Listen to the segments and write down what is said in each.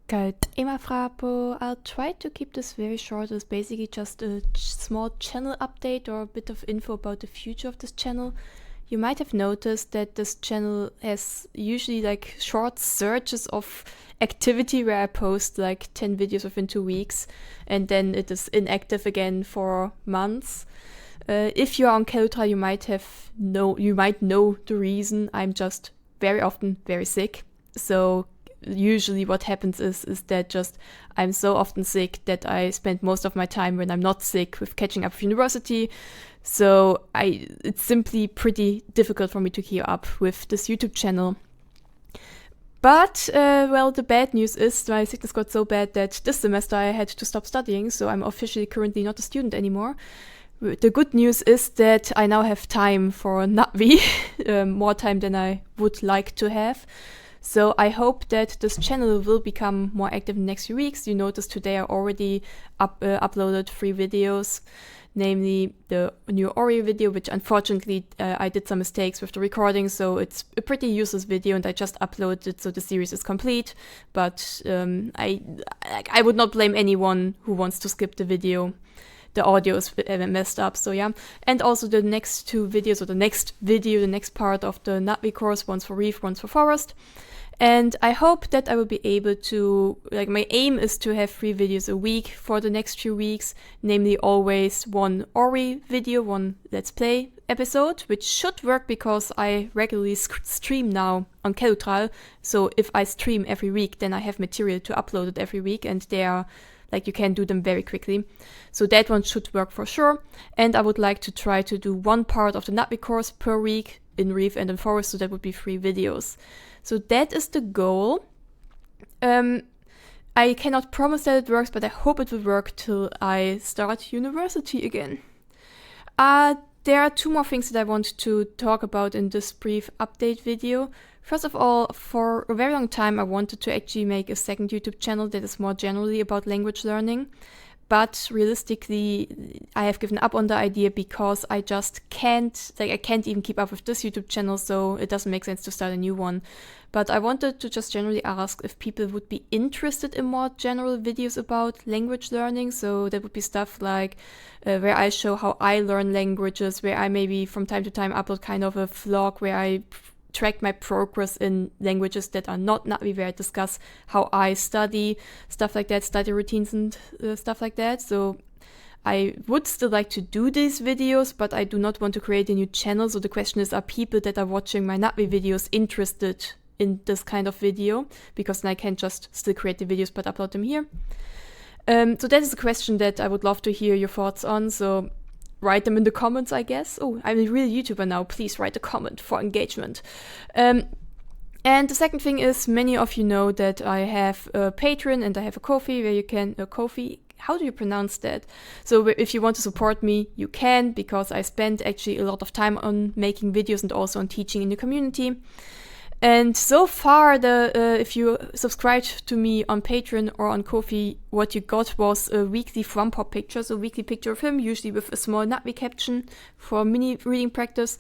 Kaltema Frapo. I'll try to keep this very short. It's basically just a small channel update or a bit of info about the future of this channel. You might have noticed that this channel has usually like short surges of activity where I post like 10 videos within 2 weeks and then it is inactive again for months. If you are on Keltra, you might know the reason. I'm just very often very sick. So usually what happens is that just I'm so often sick that I spend most of my time when I'm not sick with catching up with university. So it's simply pretty difficult for me to keep up with this YouTube channel. But, the bad news is my sickness got so bad that this semester I had to stop studying, so I'm officially currently not a student anymore. The good news is that I now have time for NatVi, more time than I would like to have. So I hope that this channel will become more active in the next few weeks. You noticed today I already uploaded 3 videos, namely the new Ori video, which unfortunately I did some mistakes with the recording, so it's a pretty useless video and I just uploaded it so the series is complete. But I would not blame anyone who wants to skip the video. The audio is messed up, so yeah. And also the next 2 videos, or the next part of the NatVi course, one's for Reef, one's for Forest. And I hope that I will be able to, my aim is to have 3 videos a week for the next few weeks, namely always 1 Ori video, 1 Let's Play episode, which should work because I regularly stream now on Kelutral. So if I stream every week, then I have material to upload it every week, and they are you can do them very quickly. So that one should work for sure. And I would like to try to do 1 part of the NatVi course per week in Reef and in Forest, so that would be 3 videos. So that is the goal. I cannot promise that it works, but I hope it will work till I start university again. There are 2 more things that I want to talk about in this brief update video. First of all, for a very long time I wanted to actually make a second YouTube channel that is more generally about language learning. But realistically, I have given up on the idea because I just can't even keep up with this YouTube channel, so it doesn't make sense to start a new one. But I wanted to just generally ask if people would be interested in more general videos about language learning. So that would be stuff like where I show how I learn languages, where I maybe from time to time upload kind of a vlog where I track my progress in languages that are not NatVi, where I discuss how I study, stuff like that, study routines and stuff like that. So I would still like to do these videos, but I do not want to create a new channel. So the question is, are people that are watching my NatVi videos interested in this kind of video? Because then I can just still create the videos but upload them here. So that is a question that I would love to hear your thoughts on. So write them in the comments, I guess. Oh, I'm a real YouTuber now. Please write a comment for engagement. And the second thing is, many of you know that I have a Patreon and I have a Ko-fi where you can... Ko-fi? How do you pronounce that? So if you want to support me, you can, because I spend actually a lot of time on making videos and also on teaching in the community. And so far, if you subscribed to me on Patreon or on Ko-fi, what you got was a weekly Frompop picture, so a weekly picture of him, usually with a small NatVi caption for mini reading practice.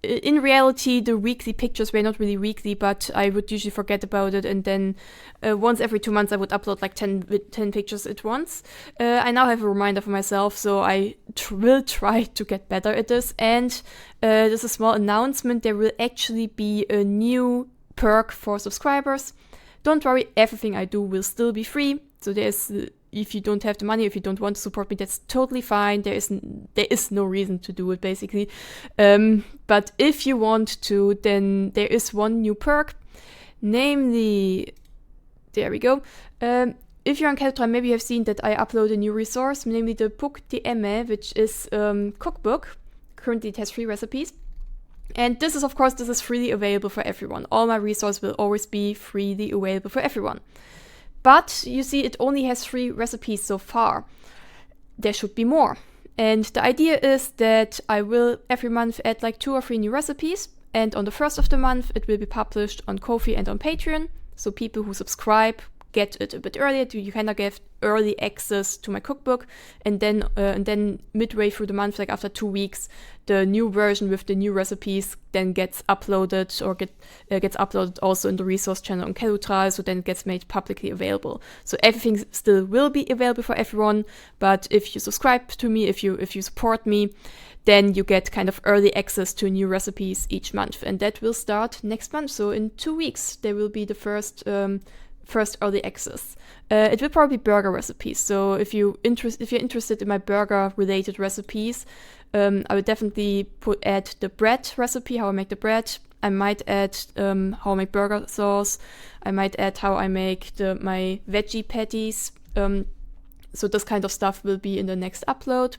In reality, the weekly pictures were not really weekly, but I would usually forget about it, and then once every 2 months I would upload like 10 pictures at once. I now have a reminder for myself, so I will try to get better at this. And there's a small announcement: there will actually be a new perk for subscribers. Don't worry, everything I do will still be free. So if you don't have the money, if you don't want to support me, that's totally fine. There is no reason to do it, basically. But if you want to, then there is one new perk, namely, there we go. If you're on Keltra, maybe you have seen that I upload a new resource, namely the Puk Emme, which is cookbook. Currently it has 3 recipes. And this is freely available for everyone. All my resources will always be freely available for everyone. But you see, it only has 3 recipes so far. There should be more. And the idea is that I will every month add like 2 or 3 new recipes. And on the first of the month, it will be published on Ko-fi and on Patreon. So people who subscribe get it a bit earlier. You kind of get early access to my cookbook, and then midway through the month, like after 2 weeks, the new version with the new recipes then gets uploaded or gets uploaded also in the resource channel on Kelutral, so then it gets made publicly available. So everything still will be available for everyone, but if you subscribe to me, if you support me, then you get kind of early access to new recipes each month, and that will start next month. So in 2 weeks, there will be the first early access. It will probably be burger recipes. So if you're interested in my burger related recipes, I would definitely add the bread recipe, how I make the bread. I might add how I make burger sauce. I might add how I make my veggie patties. So this kind of stuff will be in the next upload.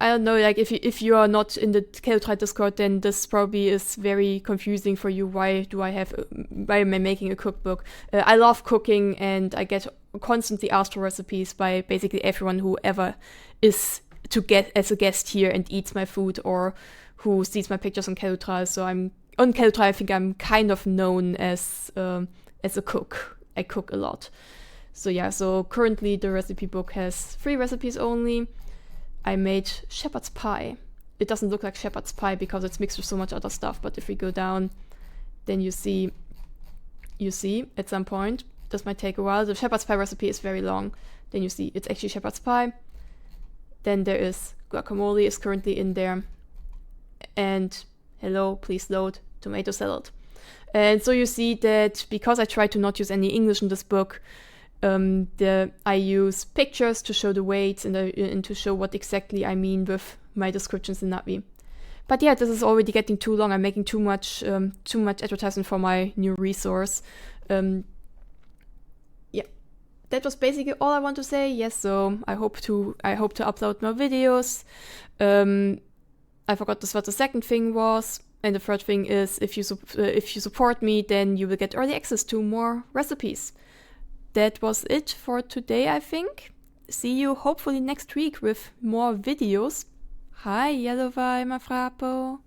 I don't know, like if you are not in the Kelutral Discord, then this probably is very confusing for you. Why am I making a cookbook? I love cooking, and I get constantly asked for recipes by basically everyone who ever is to get as a guest here and eats my food, or who sees my pictures on Kelutral. So on Kelutral, I think I'm kind of known as a cook. I cook a lot. So yeah, so currently the recipe book has 3 recipes only. I made shepherd's pie. It doesn't look like shepherd's pie because it's mixed with so much other stuff, but if we go down, then you see at some point, this might take a while, the shepherd's pie recipe is very long. Then you see it's actually shepherd's pie. Then there is guacamole is currently in there. And hello, please load, tomato salad. And so you see that because I try to not use any English in this book, I use pictures to show the weights and to show what exactly I mean with my descriptions in Navi. But yeah, this is already getting too long. I'm making too much advertisement for my new resource. Yeah, that was basically all I want to say. Yes, so I hope to upload more videos. I forgot what the second thing was. And the third thing is, if you support me, then you will get early access to more recipes. That was it for today, I think. See you hopefully next week with more videos. Hi, Yellowvi, my frappo.